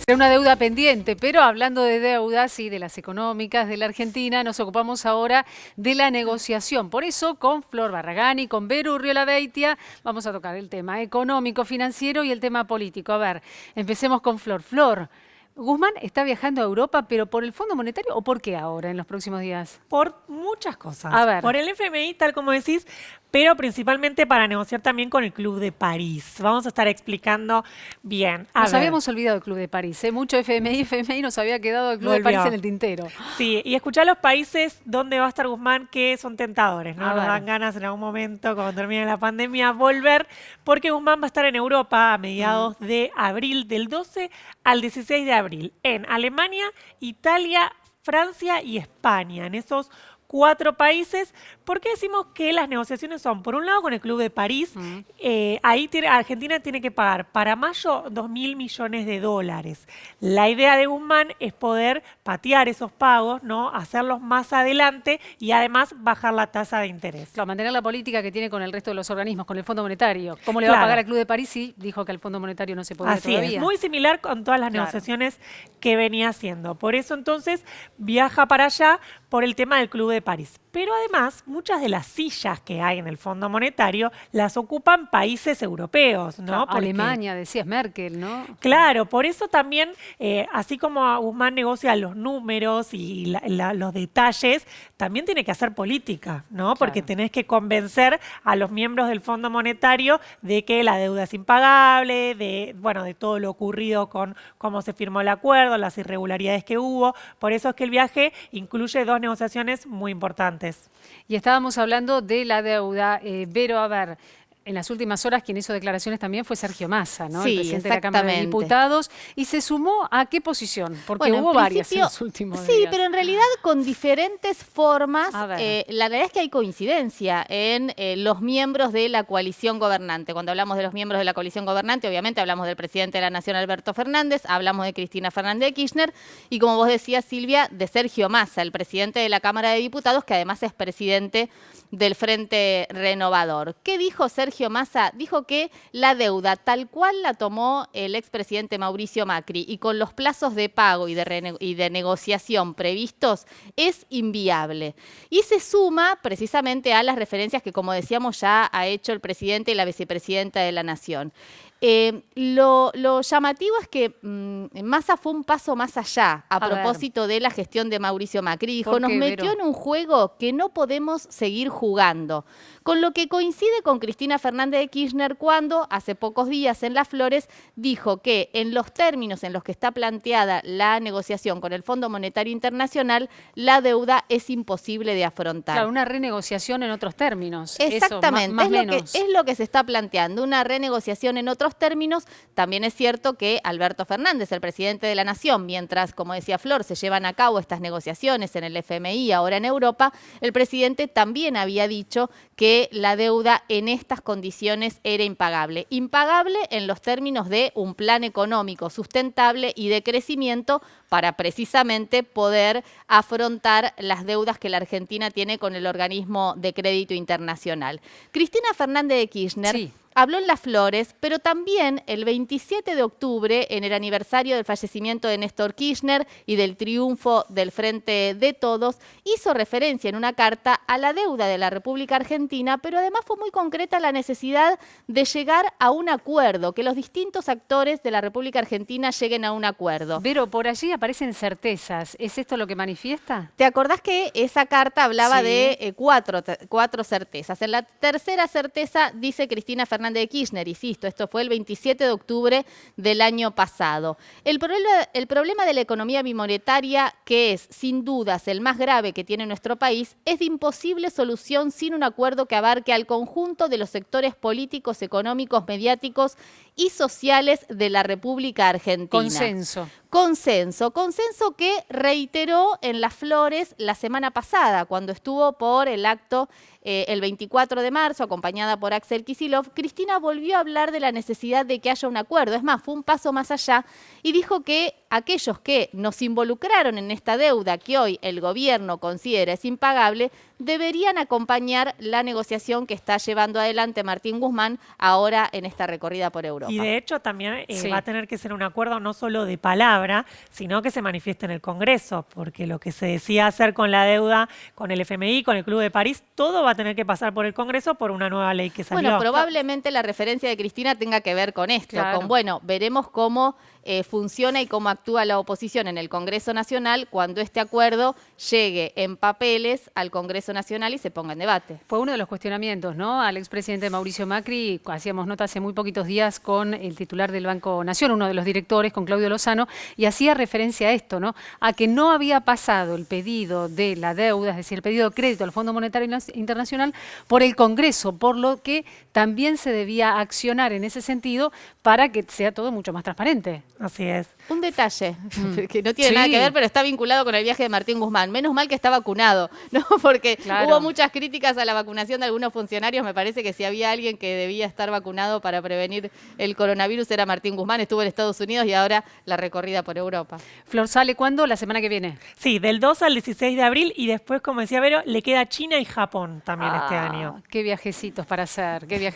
Será una deuda pendiente, pero hablando de deudas y de las económicas de la Argentina, nos ocupamos ahora de la negociación. Por eso, con Flor Barragán y con Vero Urriola-Beitia, vamos a tocar el tema económico, financiero y el tema político. A ver, empecemos con Flor. Flor, Guzmán está viajando a Europa, pero ¿por el Fondo Monetario o por qué ahora, en los próximos días? Por muchas A cosas. ver. Por el FMI, tal como decís, pero principalmente para negociar también con el Club de París. Vamos a estar explicando bien. A Nos ver, habíamos olvidado del Club de París, ¿eh? Mucho FMI nos había quedado el Club de París en volvió. el tintero. Sí, y escuchar los países donde va a estar Guzmán que son tentadores, ¿no? A Nos ver. dan ganas en algún momento, cuando termine la pandemia, volver, porque Guzmán va a estar en Europa a mediados de abril, del 12 al 16 de abril, en Alemania, Italia, Francia y España, en esos 4 países. ¿Por qué decimos que las negociaciones son, por un lado, con el Club de París? Ahí Argentina tiene que pagar para mayo 2.000 millones de dólares. La idea de Guzmán es poder patear esos pagos, ¿no? Hacerlos más adelante y además bajar la tasa de interés. Claro, mantener la política que tiene con el resto de los organismos, con el Fondo Monetario. ¿Cómo le va a pagar Claro. al Club de París si dijo que al Fondo Monetario no se podía Así es, todavía? muy similar con todas las Claro. negociaciones que venía haciendo. Por eso entonces viaja para allá por el tema del Club de París. Pero además, muchas de las sillas que hay en el Fondo Monetario las ocupan países europeos, ¿no? Claro, Porque Alemania, decías Merkel, ¿no? claro, por eso también, así como Guzmán negocia los números y los detalles, también tiene que hacer política, ¿no? Porque Claro. tenés que convencer a los miembros del Fondo Monetario de que la deuda es impagable, bueno, de todo lo ocurrido con cómo se firmó el acuerdo, las irregularidades que hubo. Por eso es que el viaje incluye 2 negociaciones muy importantes. Y estábamos hablando de la deuda. Vero, a ver, en las últimas horas quien hizo declaraciones también fue Sergio Massa, ¿no? El Sí, presidente de la Cámara de exactamente. Diputados. ¿Y se sumó a qué posición? Porque Bueno, en hubo varias en principio, los últimos sí, días. pero en realidad con diferentes formas. A ver. La realidad es que hay coincidencia en los miembros de la coalición gobernante. Cuando hablamos de los miembros de la coalición gobernante, obviamente hablamos del presidente de la Nación, Alberto Fernández, hablamos de Cristina Fernández de Kirchner y, como vos decías, Silvia, de Sergio Massa, el presidente de la Cámara de Diputados, que además es presidente del Frente Renovador. ¿Qué dijo Sergio Massa? Dijo que la deuda, tal cual la tomó el expresidente Mauricio Macri y con los plazos de pago y de negociación previstos, es inviable. Y se suma precisamente a las referencias que, como decíamos, ya ha hecho el presidente y la vicepresidenta de la Nación. Lo llamativo es que Massa fue un paso más allá a ver. propósito de la gestión de Mauricio Macri. Dijo, ¿Por nos qué, metió Vero? en un juego que no podemos seguir jugando. Con lo que coincide con Cristina Fernández de Kirchner cuando, hace pocos días en Las Flores, dijo que en los términos en los que está planteada la negociación con el Fondo Monetario Internacional, la deuda es imposible de afrontar. Claro, una renegociación en otros términos. Exactamente, Más o es menos. lo que se está planteando, una renegociación en otros términos. También es cierto que Alberto Fernández, el presidente de la Nación, mientras, como decía Flor, se llevan a cabo estas negociaciones en el FMI, ahora en Europa, el presidente también había dicho que la deuda en estas condiciones era impagable. Impagable en los términos de un plan económico sustentable y de crecimiento para precisamente poder afrontar las deudas que la Argentina tiene con el organismo de crédito internacional. Cristina Fernández de Kirchner Sí. habló en Las Flores, pero también el 27 de octubre, en el aniversario del fallecimiento de Néstor Kirchner y del triunfo del Frente de Todos, hizo referencia en una carta a la deuda de la República Argentina, pero además fue muy concreta la necesidad de llegar a un acuerdo, que los distintos actores de la República Argentina lleguen a un acuerdo. Vero, por allí aparecen certezas. ¿Es esto lo que manifiesta? ¿Te acordás que esa carta hablaba Sí. de cuatro certezas? En la tercera certeza dice Cristina Fernández de Kirchner, insisto, esto fue el 27 de octubre del año pasado. El problema de la economía bimonetaria, que es sin dudas el más grave que tiene nuestro país, es de imposible solución sin un acuerdo que abarque al conjunto de los sectores políticos, económicos, mediáticos y sociales de la República Argentina. Consenso. Consenso que reiteró en Las Flores la semana pasada, cuando estuvo por el acto el 24 de marzo, acompañada por Axel Kicillof. Cristina volvió a hablar de la necesidad de que haya un acuerdo. Es más, fue un paso más allá y dijo que aquellos que nos involucraron en esta deuda que hoy el gobierno considera es impagable, deberían acompañar la negociación que está llevando adelante Martín Guzmán ahora en esta recorrida por Europa. Y de hecho también Sí. va a tener que ser un acuerdo no solo de palabra, sino que se manifieste en el Congreso, porque lo que se decía hacer con la deuda, con el FMI, con el Club de París, todo va a tener que pasar por el Congreso por una nueva ley que salió. Bueno, probablemente la referencia de Cristina tenga que ver con esto, Claro. con, bueno, veremos cómo funciona y cómo actúa la oposición en el Congreso Nacional cuando este acuerdo llegue en papeles al Congreso Nacional y se ponga en debate. Fue uno de los cuestionamientos, ¿no? Al expresidente Mauricio Macri, hacíamos nota hace muy poquitos días con el titular del Banco Nación, uno de los directores, con Claudio Lozano, y hacía referencia a esto, ¿no? A que no había pasado el pedido de la deuda, es decir, el pedido de crédito al Fondo Monetario Internacional por el Congreso, por lo que también se debía accionar en ese sentido para que sea todo mucho más transparente. Así es. Un detalle que no tiene nada Sí. que ver, pero está vinculado con el viaje de Martín Guzmán. Menos mal que está vacunado, ¿no? Porque Claro. hubo muchas críticas a la vacunación de algunos funcionarios. Me parece que si había alguien que debía estar vacunado para prevenir el coronavirus era Martín Guzmán. Estuvo en Estados Unidos y ahora la recorrida por Europa. Flor, ¿sale cuándo? La semana que viene. Sí, del 2 al 16 de abril y después, como decía Vero, le queda China y Japón también este año. Qué viajecitos para hacer, qué viajecitos.